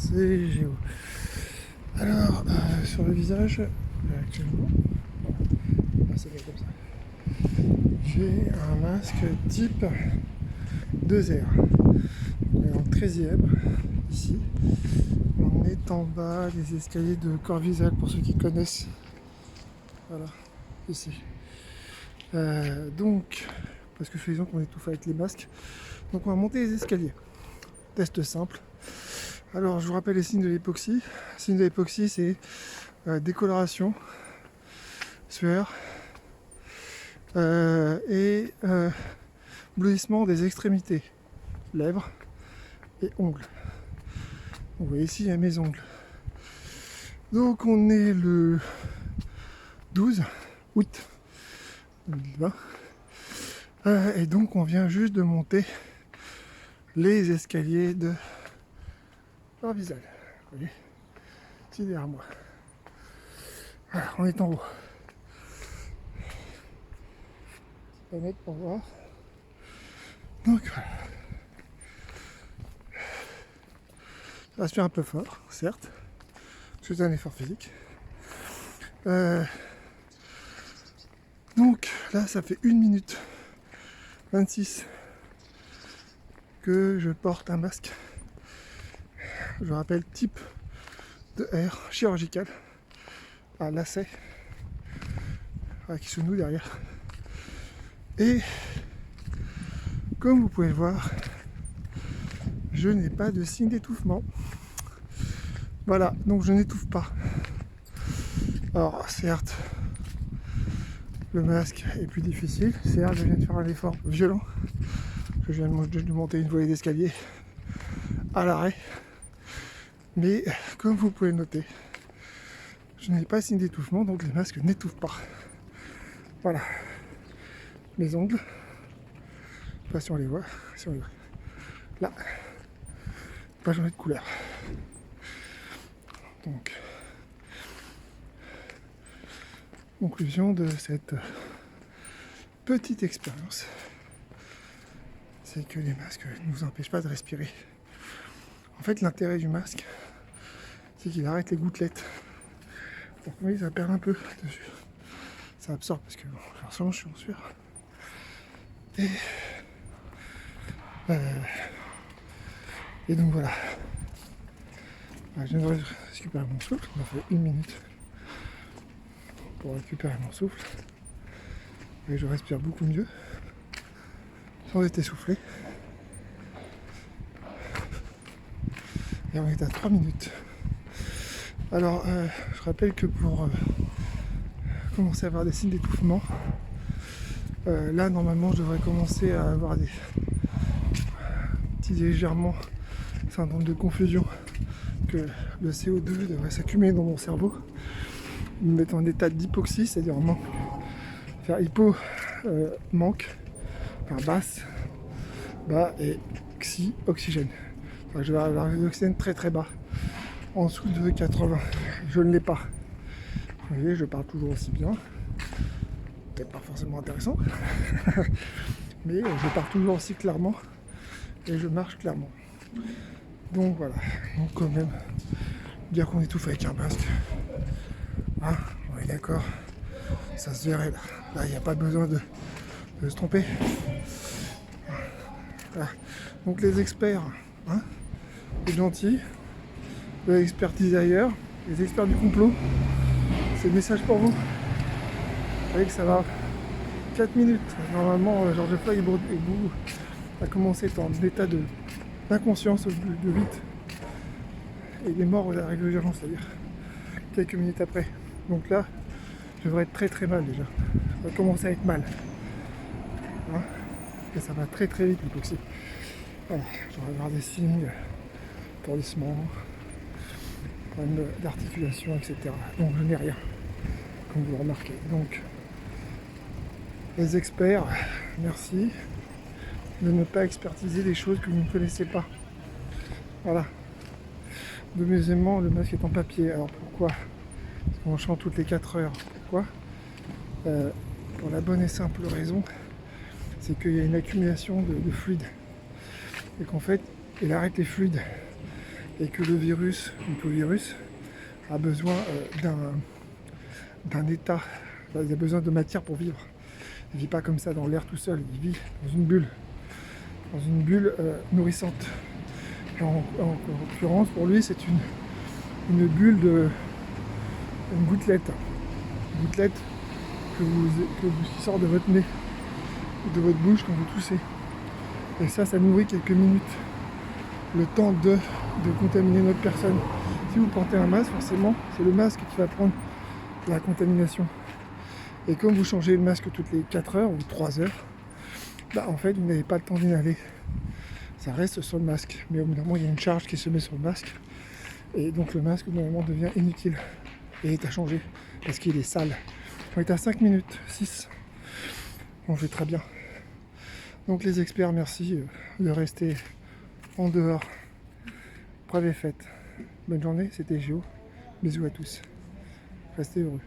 c'est Géo. Alors, sur le visage, actuellement, ça va comme ça. J'ai un masque type 2R. On est en 13e, ici. On est en bas des escaliers de Corvisal, pour ceux qui connaissent. Voilà, ici. Donc, parce que soi-disant qu'on étouffe avec les masques. Donc on va monter les escaliers. Test simple. Alors je vous rappelle les signes de l'époxy. Les signes de l'époxy, c'est décoloration, sueur et bleuissement des extrémités, lèvres et ongles. Donc, vous voyez ici, il y a mes ongles. Donc on est le 12 août 2020. Et donc on vient juste de monter les escaliers de Corvisal. Vous voyez, ici derrière moi. Voilà, on est en haut. C'est pas net pour voir. Donc voilà. Ça respire un peu fort, certes. C'est un effort physique. Donc là, ça fait 1 minute 26 que je porte un masque. Je rappelle type de R chirurgical à lacet qui se noue derrière. Et comme vous pouvez le voir, je n'ai pas de signe d'étouffement. Voilà, donc je n'étouffe pas. Alors certes, le masque est plus difficile. Certes, je viens de faire un effort violent. Je viens de monter une volée d'escalier à l'arrêt. Mais comme vous pouvez le noter, je n'ai pas signe d'étouffement, donc les masques n'étouffent pas. Voilà. Mes ongles. Je sais pas si on les voit. Si on les voit. Là. Pas changé de couleur. Donc. Conclusion de cette petite expérience, c'est que les masques ne nous empêchent pas de respirer. En fait, l'intérêt du masque, c'est qu'il arrête les gouttelettes. Donc oui, ça perd un peu dessus. Ça absorbe parce que bon, forcément je suis en sueur. Et donc voilà. Je viens de récupérer mon souffle. On a fait 1 minute pour récupérer mon souffle. Et je respire beaucoup mieux. Sans être essoufflé. Et on est à 3 minutes. Alors, je rappelle que pour commencer à avoir des signes d'étouffement, là, normalement, je devrais commencer à avoir des petits légèrement syndrome de confusion, que le CO2 devrait s'accumuler dans mon cerveau, me mettre en état d'hypoxie, c'est-à-dire faire hypo, manque, faire basse, bas et xy, oxygène. Enfin, je vais avoir l'oxygène très très bas, en dessous de 80. Je ne l'ai pas. Vous voyez, je parle toujours aussi bien. Peut-être pas forcément intéressant, mais je parle toujours aussi clairement et je marche clairement. Donc voilà, donc quand même, dire qu'on étouffe avec un masque, hein, on est d'accord, ça se verrait là. Là, il n'y a pas besoin de se tromper. Voilà. Donc les experts, hein, les gentils, de l'expertise ailleurs, les experts du complot, c'est le message pour vous. Vous voyez que ça va 4 minutes. Normalement, George Floyd a commencé en état d'inconscience de 8. Et il est mort à règle d'urgence, c'est-à-dire quelques minutes après. Donc là, je devrais être très très mal déjà. Ça va commencer à être mal. Hein, et ça va très très vite l'hypoxie. Voilà, je vais avoir des signes, tordissement, problème d'articulation, etc. Donc je n'ai rien, comme vous le remarquez. Donc les experts, merci de ne pas expertiser des choses que vous ne connaissez pas. Voilà. Deuxièmement, le masque est en papier. Alors pourquoi? Parce qu'on change toutes les 4 heures. Pourquoi? Pour la bonne et simple raison, c'est qu'il y a une accumulation de fluide. Et qu'en fait, il arrête les fluides. et que le virus, tout virus, a besoin d'un état, il a besoin de matière pour vivre. Il ne vit pas comme ça dans l'air tout seul, il vit dans une bulle nourrissante. Et en l'occurrence, pour lui, c'est une bulle une gouttelette qui sort de votre nez ou de votre bouche quand vous toussez. Et ça nourrit quelques minutes, le temps de contaminer notre personne. Si vous portez un masque, forcément, c'est le masque qui va prendre la contamination. Et comme vous changez le masque toutes les 4 heures ou 3 heures, en fait, vous n'avez pas le temps d'inhaler. Ça reste sur le masque. Mais au bout d'un moment, il y a une charge qui se met sur le masque. Et donc le masque, normalement, devient inutile. Et est à changer parce qu'il est sale. On est à 5 minutes, 6. On fait très bien. Donc les experts, merci de rester en dehors. Preuve est faite. Bonne journée, c'était Géo. Bisous à tous. Restez heureux.